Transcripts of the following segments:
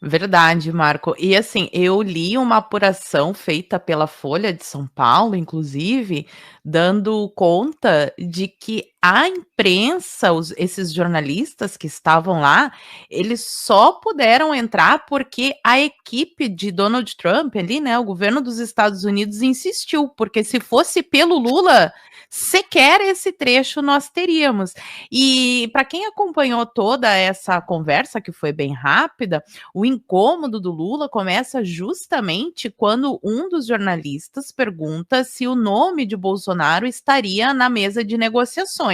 Verdade, Marco. E assim, eu li uma apuração feita pela Folha de São Paulo, inclusive, dando conta de que a imprensa, esses jornalistas que estavam lá, eles só puderam entrar porque a equipe de Donald Trump ali, né, o governo dos Estados Unidos insistiu, porque se fosse pelo Lula, sequer esse trecho nós teríamos. E para quem acompanhou toda essa conversa, que foi bem rápida, o incômodo do Lula começa justamente quando um dos jornalistas pergunta se o nome de Bolsonaro estaria na mesa de negociações.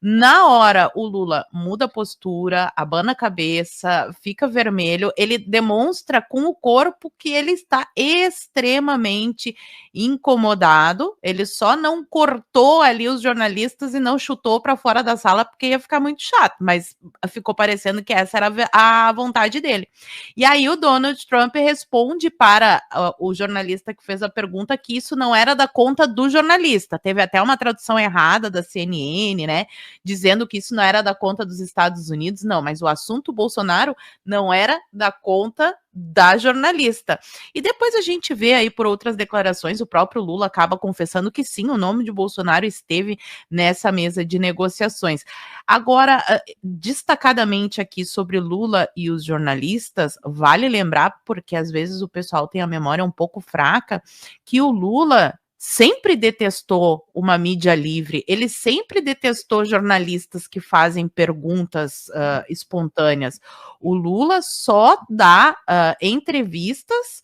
Na hora, o Lula muda a postura, abana a cabeça, fica vermelho, ele demonstra com o corpo que ele está extremamente incomodado. Ele só não cortou ali os jornalistas e não chutou para fora da sala porque ia ficar muito chato, mas ficou parecendo que essa era a vontade dele. E aí o Donald Trump responde para o jornalista que fez a pergunta que isso não era da conta do jornalista. Teve até uma tradução errada da CNN, né? Dizendo que isso não era da conta dos Estados Unidos, não, mas o assunto Bolsonaro não era da conta da jornalista. E depois a gente vê aí por outras declarações, o próprio Lula acaba confessando que sim, o nome de Bolsonaro esteve nessa mesa de negociações. Agora, destacadamente aqui sobre Lula e os jornalistas, vale lembrar, porque às vezes o pessoal tem a memória um pouco fraca, que o Lula sempre detestou uma mídia livre, ele sempre detestou jornalistas que fazem perguntas espontâneas. O Lula só dá entrevistas,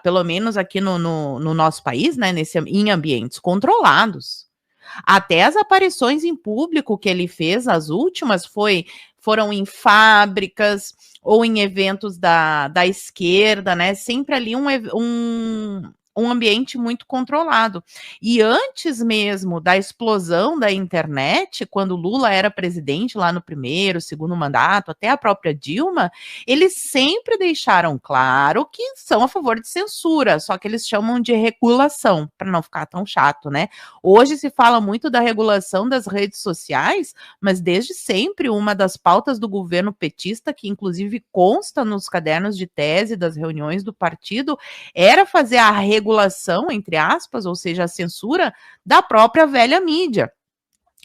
pelo menos aqui no nosso país, né, em ambientes controlados. Até as aparições em público que ele fez, as últimas, foram em fábricas ou em eventos da esquerda, né? Sempre ali um ambiente muito controlado. E antes mesmo da explosão da internet, quando Lula era presidente lá no primeiro, segundo mandato, até a própria Dilma, eles sempre deixaram claro que são a favor de censura, só que eles chamam de regulação, para não ficar tão chato, né? Hoje se fala muito da regulação das redes sociais, mas desde sempre uma das pautas do governo petista, que inclusive consta nos cadernos de tese das reuniões do partido, era fazer a regulação, entre aspas, ou seja, a censura da própria velha mídia.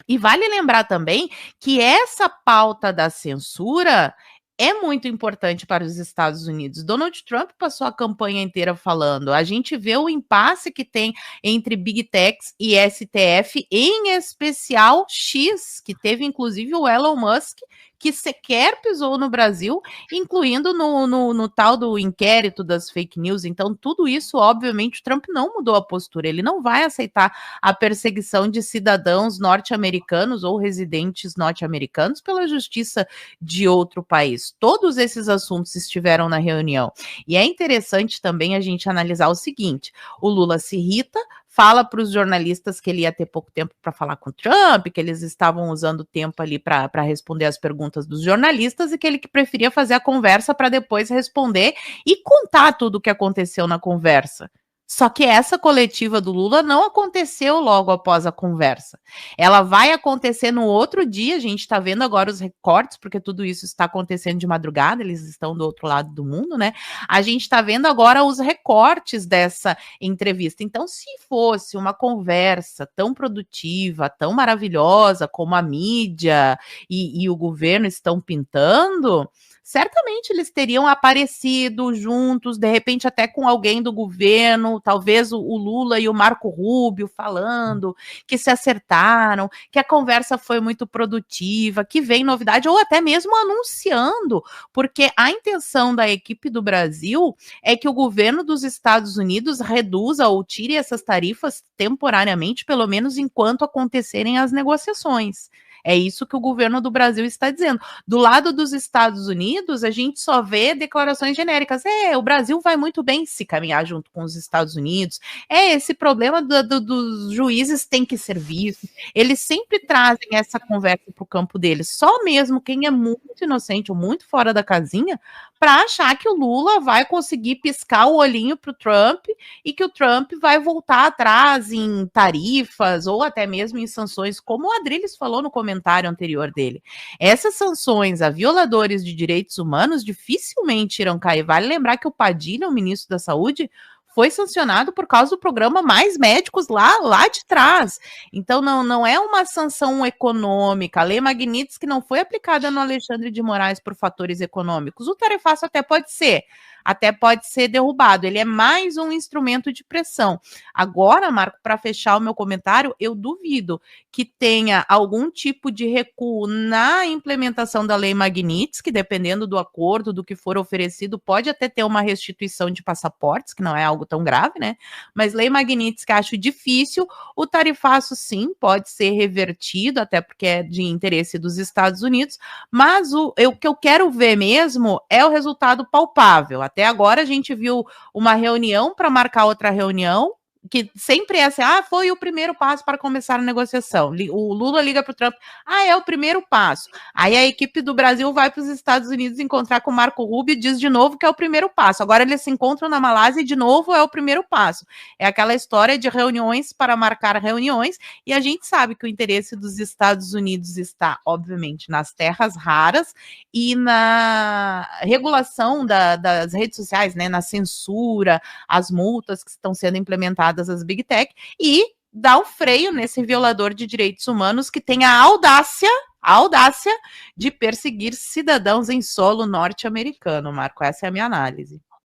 E vale lembrar também que essa pauta da censura é muito importante para os Estados Unidos. Donald Trump passou a campanha inteira falando. A gente vê o impasse que tem entre Big Techs e STF, em especial X, que teve inclusive o Elon Musk, que sequer pisou no Brasil, incluindo no tal do inquérito das fake news. Então, tudo isso, obviamente, o Trump não mudou a postura. Ele não vai aceitar a perseguição de cidadãos norte-americanos ou residentes norte-americanos pela justiça de outro país. Todos esses assuntos estiveram na reunião. E é interessante também a gente analisar o seguinte: o Lula se irrita, fala para os jornalistas que ele ia ter pouco tempo para falar com o Trump, que eles estavam usando tempo ali para responder as perguntas dos jornalistas e que ele preferia fazer a conversa para depois responder e contar tudo o que aconteceu na conversa. Só que essa coletiva do Lula não aconteceu logo após a conversa. Ela vai acontecer no outro dia, a gente está vendo agora os recortes, porque tudo isso está acontecendo de madrugada, eles estão do outro lado do mundo, né? A gente está vendo agora os recortes dessa entrevista. Então, se fosse uma conversa tão produtiva, tão maravilhosa como a mídia e o governo estão pintando, certamente eles teriam aparecido juntos, de repente até com alguém do governo, talvez o Lula e o Marco Rubio falando, que se acertaram, que a conversa foi muito produtiva, que vem novidade, ou até mesmo anunciando, porque a intenção da equipe do Brasil é que o governo dos Estados Unidos reduza ou tire essas tarifas temporariamente, pelo menos enquanto acontecerem as negociações. É isso que o governo do Brasil está dizendo. Do lado dos Estados Unidos, a gente só vê declarações genéricas. O Brasil vai muito bem se caminhar junto com os Estados Unidos. Esse problema dos juízes tem que ser visto. Eles sempre trazem essa conversa para o campo deles. Só mesmo quem é muito inocente ou muito fora da casinha para achar que o Lula vai conseguir piscar o olhinho para o Trump e que o Trump vai voltar atrás em tarifas ou até mesmo em sanções, como o Adriles falou no comentário comentário anterior dele. Essas sanções a violadores de direitos humanos dificilmente irão cair. Vale lembrar que o Padilha, o ministro da Saúde, foi sancionado por causa do programa Mais Médicos lá de trás. Então, não é uma sanção econômica. A Lei Magnitsky não foi aplicada no Alexandre de Moraes por fatores econômicos. O tarifaço até pode ser derrubado. Ele é mais um instrumento de pressão. Agora, Marco, para fechar o meu comentário, eu duvido que tenha algum tipo de recuo na implementação da Lei Magnitsky, dependendo do acordo, do que for oferecido, pode até ter uma restituição de passaportes, que não é algo tão grave, né? Mas Lei Magnitsky acho difícil. O tarifaço, sim, pode ser revertido, até porque é de interesse dos Estados Unidos, mas o que eu quero ver mesmo é o resultado palpável. Até agora a gente viu uma reunião para marcar outra reunião, que sempre é assim, foi o primeiro passo para começar a negociação. O Lula liga para o Trump, é o primeiro passo. Aí a equipe do Brasil vai para os Estados Unidos encontrar com o Marco Rubio e diz de novo que é o primeiro passo. Agora eles se encontram na Malásia e de novo é o primeiro passo. É aquela história de reuniões para marcar reuniões, e a gente sabe que o interesse dos Estados Unidos está, obviamente, nas terras raras e na regulação das redes sociais, né, na censura, as multas que estão sendo implementadas às Big Tech, e dar o freio nesse violador de direitos humanos que tem a audácia de perseguir cidadãos em solo norte-americano, Marco. Essa é a minha análise.